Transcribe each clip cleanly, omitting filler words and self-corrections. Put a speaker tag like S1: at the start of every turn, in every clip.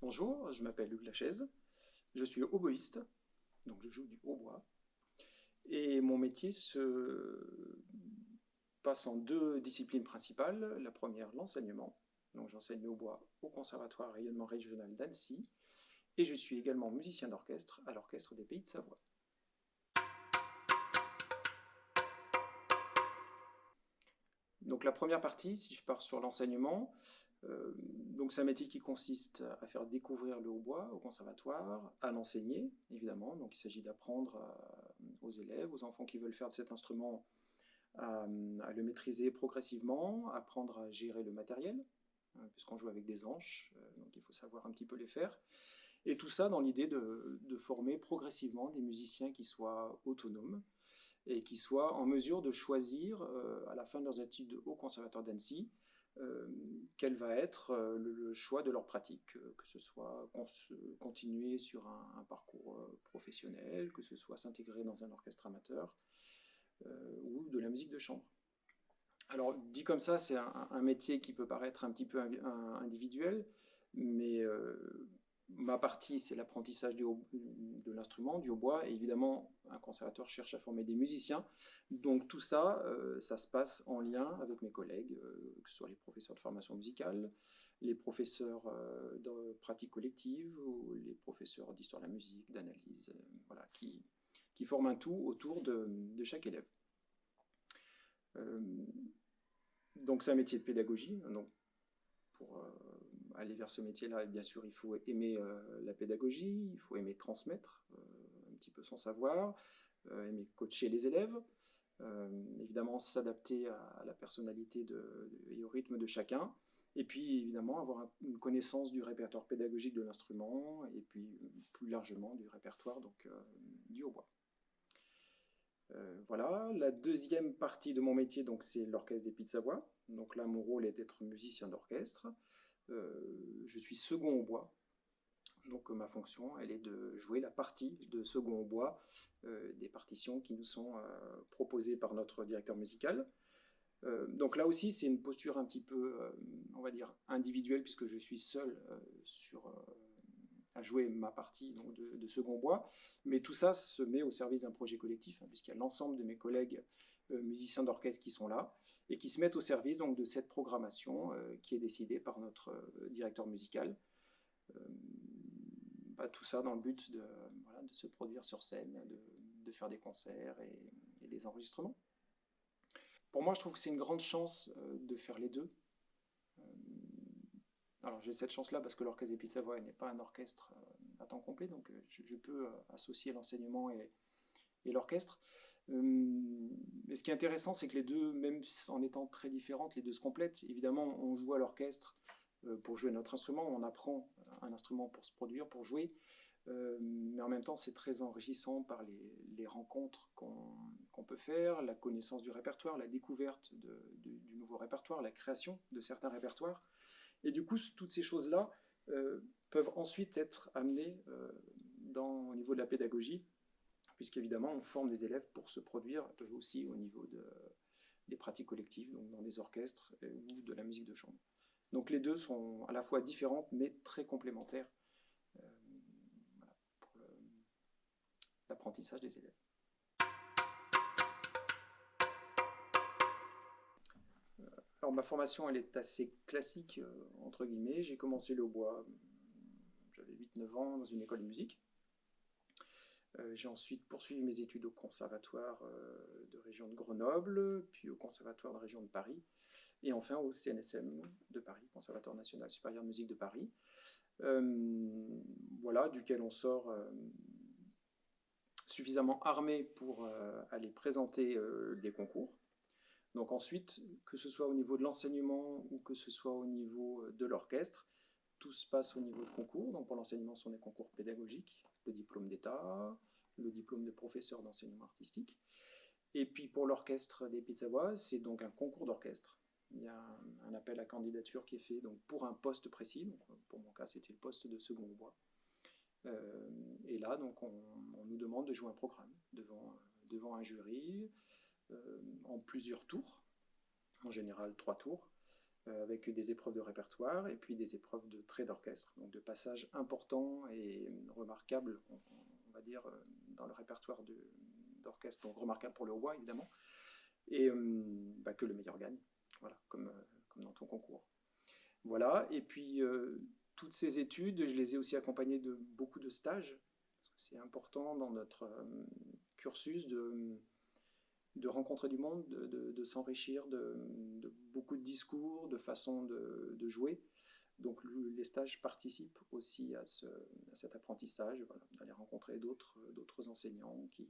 S1: Bonjour, je m'appelle Luc Lachaise, je suis oboïste, donc je joue du hautbois, et mon métier se passe en deux disciplines principales. La première, l'enseignement, donc j'enseigne le hautbois au Conservatoire rayonnement régional d'Annecy, et je suis également musicien d'orchestre à l'Orchestre des Pays de Savoie. Donc la première partie, si je pars sur l'enseignement, donc c'est un métier qui consiste à faire découvrir le hautbois au conservatoire, à l'enseigner évidemment. Donc il s'agit d'apprendre aux élèves, aux enfants qui veulent faire de cet instrument, à le maîtriser progressivement, apprendre à gérer le matériel, puisqu'on joue avec des anches, donc il faut savoir un petit peu les faire. Et tout ça dans l'idée de former progressivement des musiciens qui soient autonomes, et qui soient en mesure de choisir, à la fin de leurs études au Conservatoire d'Annecy, quel va être le choix de leur pratique, que ce soit continuer sur un parcours professionnel, que ce soit s'intégrer dans un orchestre amateur, ou de la musique de chambre. Alors, dit comme ça, c'est un métier qui peut paraître un petit peu individuel, mais ma partie, c'est l'apprentissage de l'instrument, du hautbois, et évidemment, un conservateur cherche à former des musiciens. Donc tout ça, ça se passe en lien avec mes collègues, que ce soit les professeurs de formation musicale, les professeurs de pratique collective, ou les professeurs d'histoire de la musique, d'analyse, voilà, qui forment un tout autour de chaque élève. Donc c'est un métier de pédagogie. Donc pour aller vers ce métier-là, bien sûr, il faut aimer la pédagogie, il faut aimer transmettre un petit peu son savoir, aimer coacher les élèves, évidemment s'adapter à la personnalité et au rythme de chacun, et puis évidemment avoir une connaissance du répertoire pédagogique de l'instrument, et puis plus largement du répertoire donc, du hautbois. Voilà, la deuxième partie de mon métier, donc c'est l'Orchestre des Pays de Savoie. Donc là, mon rôle est d'être musicien d'orchestre. Je suis second au bois. Donc ma fonction, elle est de jouer la partie de second au bois des partitions qui nous sont proposées par notre directeur musical. Donc là aussi, c'est une posture un petit peu, on va dire, individuelle, puisque je suis seul à jouer ma partie donc, de second bois. Mais tout ça se met au service d'un projet collectif, hein, puisqu'il y a l'ensemble de mes collègues musiciens d'orchestre qui sont là, et qui se mettent au service donc, de cette programmation qui est décidée par notre directeur musical. Tout ça dans le but voilà, de se produire sur scène, de faire des concerts et des enregistrements. Pour moi, je trouve que c'est une grande chance de faire les deux. Alors j'ai cette chance-là parce que l'Orchestre des Pays de Savoie n'est pas un orchestre à temps complet, donc je peux associer l'enseignement et l'orchestre. Mais ce qui est intéressant, c'est que les deux, même en étant très différentes, les deux se complètent. Évidemment, on joue à l'orchestre pour jouer notre instrument, on apprend un instrument pour se produire, pour jouer, mais en même temps, c'est très enrichissant par les rencontres qu'on peut faire, la connaissance du répertoire, la découverte du nouveau répertoire, la création de certains répertoires. Et du coup, toutes ces choses-là peuvent ensuite être amenées au niveau de la pédagogie, puisqu'évidemment, on forme des élèves pour se produire eux aussi au niveau des pratiques collectives, donc dans des orchestres ou de la musique de chambre. Donc les deux sont à la fois différentes, mais très complémentaires voilà, pour l'apprentissage des élèves. Alors ma formation, elle est assez classique, entre guillemets. J'ai commencé le hautbois, j'avais 8-9 ans, dans une école de musique. J'ai ensuite poursuivi mes études au conservatoire de région de Grenoble, puis au conservatoire de région de Paris, et enfin au CNSM de Paris, Conservatoire national supérieur de musique de Paris, voilà, duquel on sort suffisamment armé pour aller présenter des concours. Donc ensuite, que ce soit au niveau de l'enseignement ou que ce soit au niveau de l'orchestre, tout se passe au niveau de concours. Donc pour l'enseignement, ce sont des concours pédagogiques, le diplôme d'État, le diplôme de professeur d'enseignement artistique. Et puis pour l'orchestre des Pays de Savoie, c'est donc un concours d'orchestre. Il y a un appel à candidature qui est fait donc, pour un poste précis. Donc, pour mon cas, c'était le poste de second bois. Et là, donc, on nous demande de jouer un programme devant un jury en plusieurs tours, en général 3 tours. avec des épreuves de répertoire et puis des épreuves de traits d'orchestre, donc de passages importants et remarquables, on va dire, dans le répertoire d'orchestre, donc remarquables pour le hautbois évidemment, et que le meilleur gagne, voilà, comme dans ton concours. Voilà, et puis toutes ces études, je les ai aussi accompagnées de beaucoup de stages, parce que c'est important dans notre cursus de rencontrer du monde, de s'enrichir de beaucoup de discours, de façons de jouer. Donc les stages participent aussi à cet apprentissage, voilà, d'aller rencontrer d'autres enseignants qui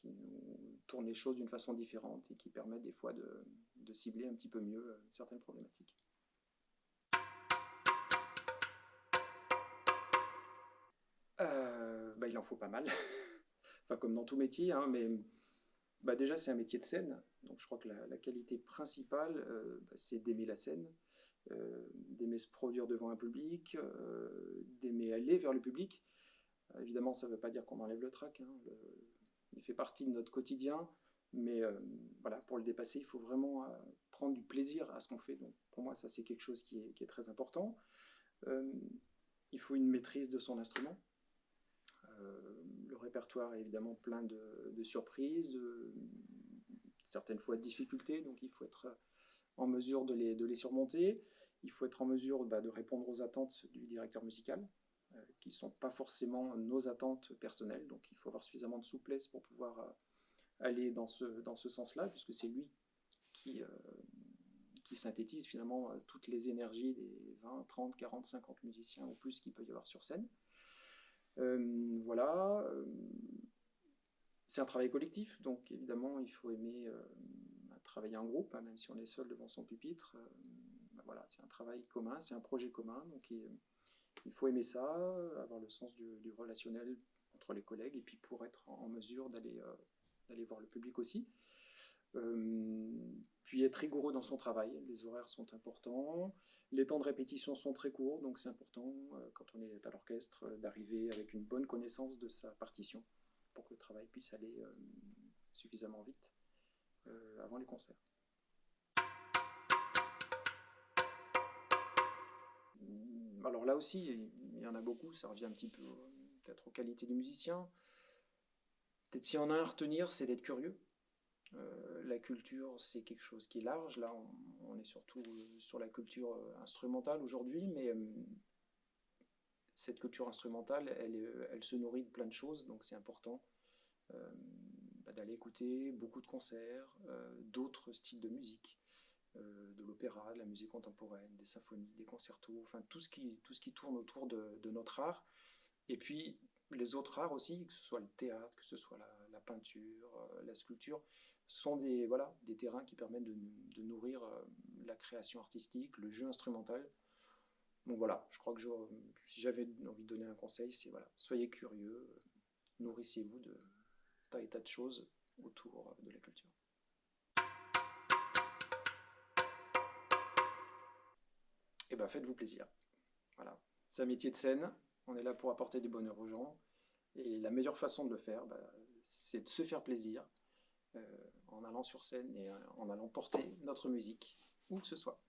S1: nous tournent les choses d'une façon différente et qui permettent des fois de cibler un petit peu mieux certaines problématiques. Il en faut pas mal, enfin comme dans tout métier, hein, mais déjà c'est un métier de scène, donc je crois que la qualité principale c'est d'aimer la scène, d'aimer se produire devant un public, d'aimer aller vers le public. Évidemment ça ne veut pas dire qu'on enlève le trac, hein, il fait partie de notre quotidien, mais voilà, pour le dépasser il faut vraiment prendre du plaisir à ce qu'on fait, donc pour moi ça c'est quelque chose qui est très important. Il faut une maîtrise de son instrument. Le répertoire est évidemment plein de surprises, certaines fois de difficultés, donc il faut être en mesure de les surmonter. Il faut être en mesure de répondre aux attentes du directeur musical, qui ne sont pas forcément nos attentes personnelles, donc il faut avoir suffisamment de souplesse pour pouvoir aller dans ce sens-là, puisque c'est lui qui synthétise finalement toutes les énergies des 20, 30, 40, 50 musiciens ou plus qu'il peut y avoir sur scène. Voilà, c'est un travail collectif, donc évidemment il faut aimer travailler en groupe, hein, même si on est seul devant son pupitre. Voilà, c'est un travail commun, c'est un projet commun, donc il faut aimer ça, avoir le sens du relationnel entre les collègues, et puis pour être en mesure d'aller voir le public aussi. Puis être rigoureux dans son travail, les horaires sont importants, les temps de répétition sont très courts, donc c'est important quand on est à l'orchestre d'arriver avec une bonne connaissance de sa partition pour que le travail puisse aller suffisamment vite avant les concerts. Alors là aussi, il y en a beaucoup, ça revient un petit peu peut-être aux qualités du musicien. Peut-être s'il y en a un à retenir, c'est d'être curieux. La culture, c'est quelque chose qui est large. Là, on est surtout sur la culture instrumentale aujourd'hui, mais cette culture instrumentale, elle se nourrit de plein de choses, donc c'est important d'aller écouter beaucoup de concerts, d'autres styles de musique, de l'opéra, de la musique contemporaine, des symphonies, des concertos, enfin tout ce qui tourne autour de notre art. Et puis les autres arts aussi, que ce soit le théâtre, que ce soit la peinture, la sculpture, sont des terrains qui permettent de nourrir la création artistique, le jeu instrumental. Donc voilà, je crois que si j'avais envie de donner un conseil, c'est voilà, soyez curieux, nourrissez-vous de tas et tas de choses autour de la culture. Et faites-vous plaisir. Voilà, c'est un métier de scène, on est là pour apporter du bonheur aux gens, et la meilleure façon de le faire, c'est de se faire plaisir en allant sur scène et en allant porter notre musique, où que ce soit.